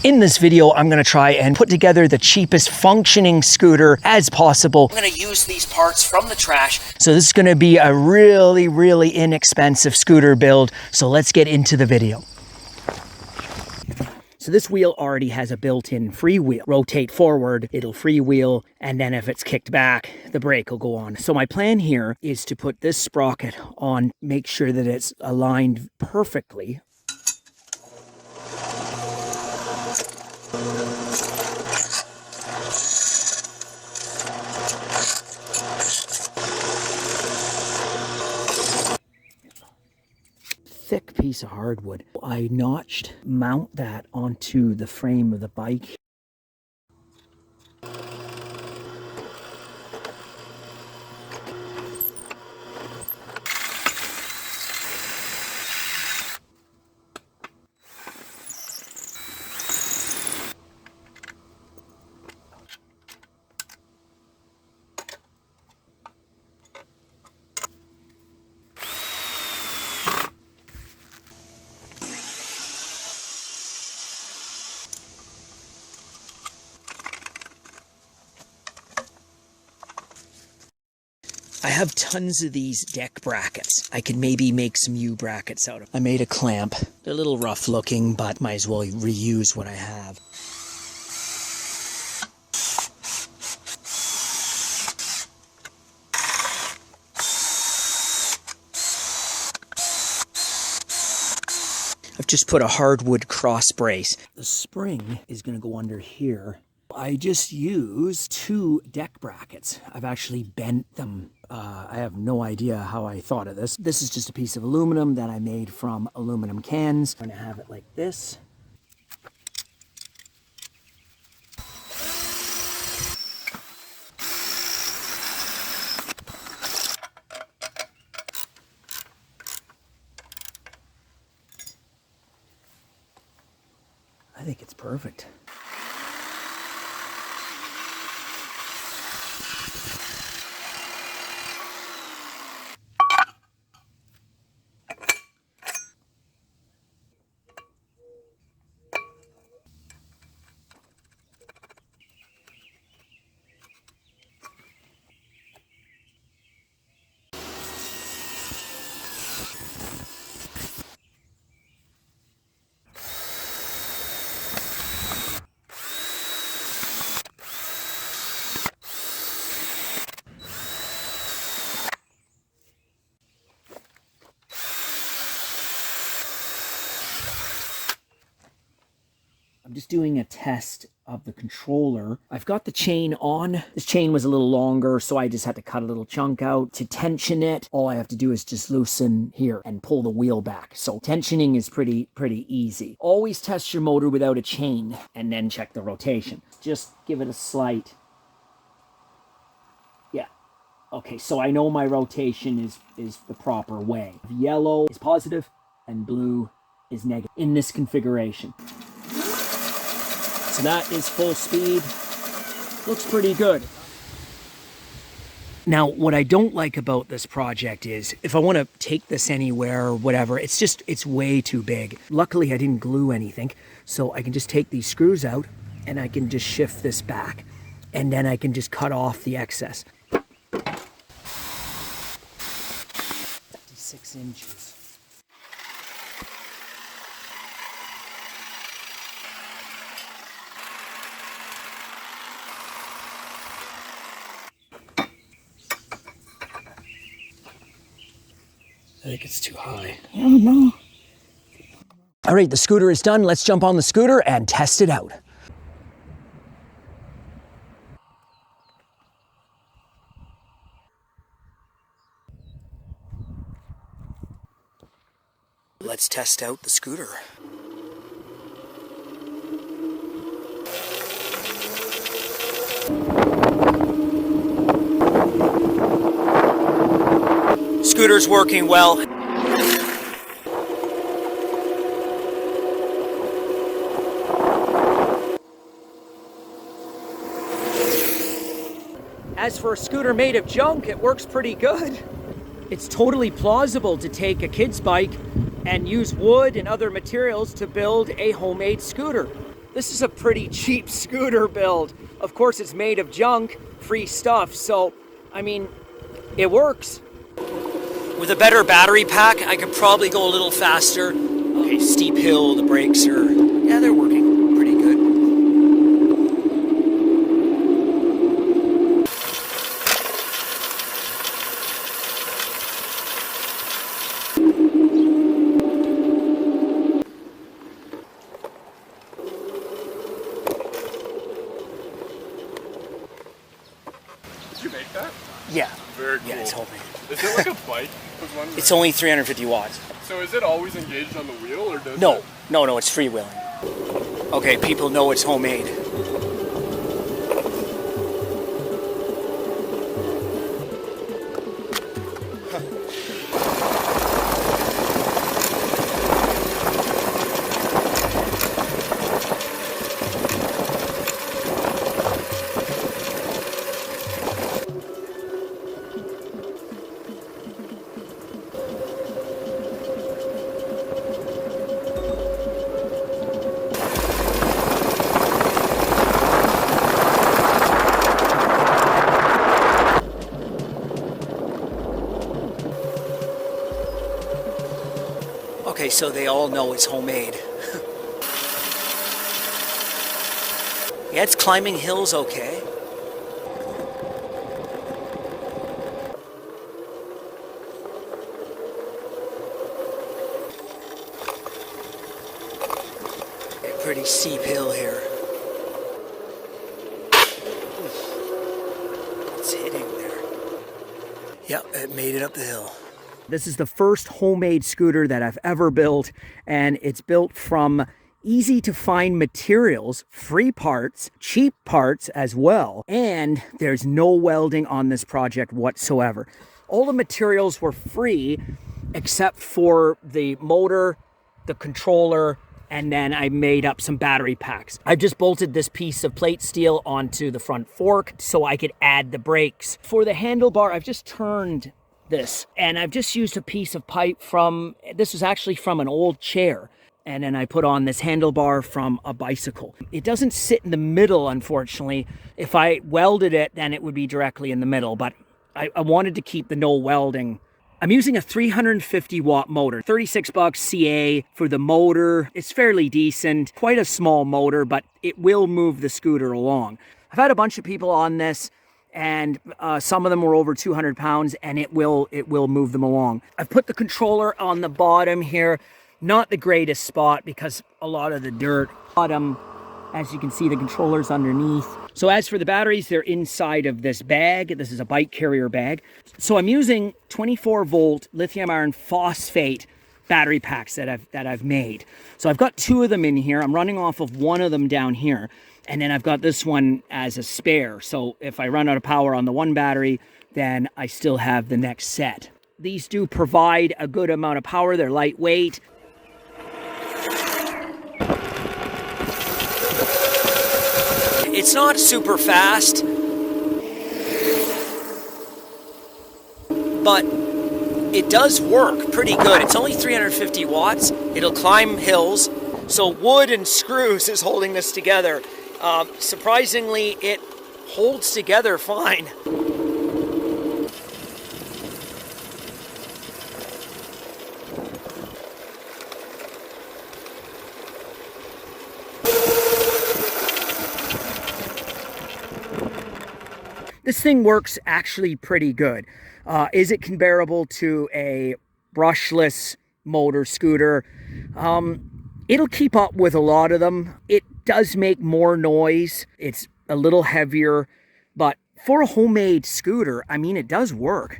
In this video, I'm gonna try and put together the cheapest functioning scooter as possible. I'm gonna use these parts from the trash. So this is gonna be a really inexpensive scooter build. So let's get into the video. So this wheel already has a built-in freewheel. Rotate forward, it'll freewheel, and then if it's kicked back, the brake will go on. So my plan here is to put this sprocket on, make sure that it's aligned perfectly. Thick piece of hardwood. I notched, mount that onto the frame of the bike. I have tons of these deck brackets. I could maybe make some U brackets out of. I made a clamp. They're a little rough looking, but might as well reuse what I have. I've just put a hardwood cross brace. The spring is going to go under here. I just used 2 deck brackets. I've actually bent them. I have no idea how I thought of this. This is just a piece of aluminum that I made from aluminum cans. I'm gonna have it like this. I think it's perfect. I'm just doing a test of the controller. I've got the chain on. This chain was a little longer, so I just had to cut a little chunk out. To tension it, all I have to do is just loosen here and pull the wheel back. So tensioning is pretty easy. Always test your motor without a chain and then check the rotation. Just give it a slight. Yeah. Okay, so I know my rotation is the proper way. Yellow is positive and blue is negative in this configuration. So that is full speed. Looks pretty good. Now, what I don't like about this project is if I want to take this anywhere or whatever, it's way too big. Luckily, I didn't glue anything, so I can just take these screws out and I can just shift this back, and then I can just cut off the excess. 56 inches. I think it's too high. I don't know. All right, the scooter is done. Let's jump on the scooter and test it out. Let's test out the scooter. Scooter's working well. As for a scooter made of junk, it works pretty good. It's totally plausible to take a kid's bike and use wood and other materials to build a homemade scooter. This is a pretty cheap scooter build. Of course, it's made of junk, free stuff, so, I mean, it works. With a better battery pack, I could probably go a little faster. Okay, steep hill, the brakes are, yeah, they're working pretty good. Did you make that? Yeah. Very cool. Yeah, it's homemade. Is it like a bike? It's only 350 watts. So is it always engaged on the wheel, or does No, it? no, it's freewheeling. Okay, people know it's homemade. Okay, so they all know it's homemade. Yeah, it's climbing hills okay. A pretty steep hill here. It's hitting there. Yep, it made it up the hill. This is the first homemade scooter that I've ever built, and it's built from easy to find materials, free parts, cheap parts as well, and there's no welding on this project whatsoever. All the materials were free except for the motor, the controller, and then I made up some battery packs. I've just bolted this piece of plate steel onto the front fork so I could add the brakes. For the handlebar, I've just turned this, and I've just used a piece of pipe this was actually from an old chair, and then I put on this handlebar from a bicycle. It doesn't sit in the middle, unfortunately. If I welded it, then it would be directly in the middle, but I wanted to keep the no welding. I'm using a 350 watt motor, 36 bucks CA for the motor. It's fairly decent, quite a small motor, but it will move the scooter along. I've had a bunch of people on this, and some of them were over 200 pounds, and it will move them along. I've put the controller on the bottom here. Not the greatest spot because a lot of the dirt. Bottom, as you can see, the controller's underneath. So as for the batteries, they're inside of this bag. This is a bike carrier bag. So I'm using 24 volt lithium iron phosphate battery packs that I've made. So I've got two of them in here. I'm running off of one of them down here. And then I've got this one as a spare. So if I run out of power on the one battery, then I still have the next set. These do provide a good amount of power. They're lightweight. It's not super fast, but it does work pretty good. It's only 350 watts. It'll climb hills. So wood and screws is holding this together. Surprisingly, it holds together fine. This thing works actually pretty good. Is it comparable to a brushless motor scooter? It'll keep up with a lot of them. It does make more noise. It's a little heavier, but for a homemade scooter, I mean, it does work.